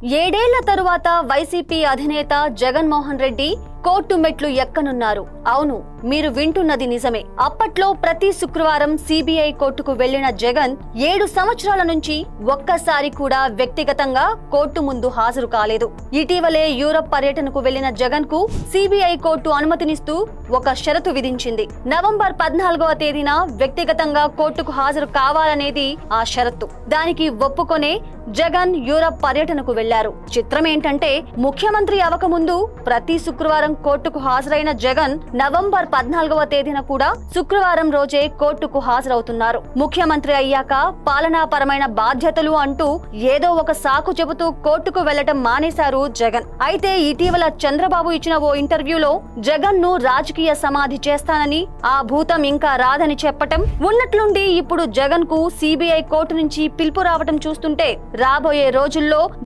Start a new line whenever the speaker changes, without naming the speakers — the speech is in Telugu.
ఏడేళ్ల తరువాత వైసీపీ అధినేత జగన్మోహన్ రెడ్డి కోర్టు మెట్లు ఎక్కనున్నారు. అవును, మీరు వింటున్నది నిజమే. అప్పట్లో ప్రతి శుక్రవారం సిబిఐ కోర్టుకు వెళ్లిన జగన్ 7 సంవత్సరాల నుంచి ఒక్కసారి కూడా వ్యక్తిగతంగా కోర్టు ముందు హాజరు కాలేదు. ఇటీవలే యూరప్ పర్యటనకు వెళ్లిన జగన్ కు సిబిఐ కోర్టు అనుమతినిస్తూ ఒక షరతు విధించింది. నవంబర్ 14వ తేదీన వ్యక్తిగతంగా కోర్టుకు హాజరు కావాలనేది ఆ షరతు. దానికి ఒప్పుకొనే జగన్ యూరప్ పర్యటనకు వెళ్లారు. చిత్రం ఏంటంటే, ముఖ్యమంత్రి అవకముందు ప్రతి శుక్రవారం కోర్టుకు హాజరైన జగన్ నవంబర్ 14వ తేదీన కూడా శుక్రవారం రోజే కోర్టుకు హాజరవుతున్నారు. ముఖ్యమంత్రి అయ్యాక పాలనాపరమైన బాధ్యతలు అంటూ ఏదో ఒక సాకు చెబుతూ కోర్టుకు వెళ్లటం మానేశారు జగన్. అయితే ఇటీవల చంద్రబాబు ఇచ్చిన ఓ ఇంటర్వ్యూలో జగన్ ను రాజకీయ సమాధి చేస్తానని, ఆ భూతం ఇంకా రాదని చెప్పటం, ఉన్నట్లుండి ఇప్పుడు జగన్ కు సిబిఐ కోర్టు నుంచి పిలుపు రావటం చూస్తుంటే రాబోయే రోజుల్లో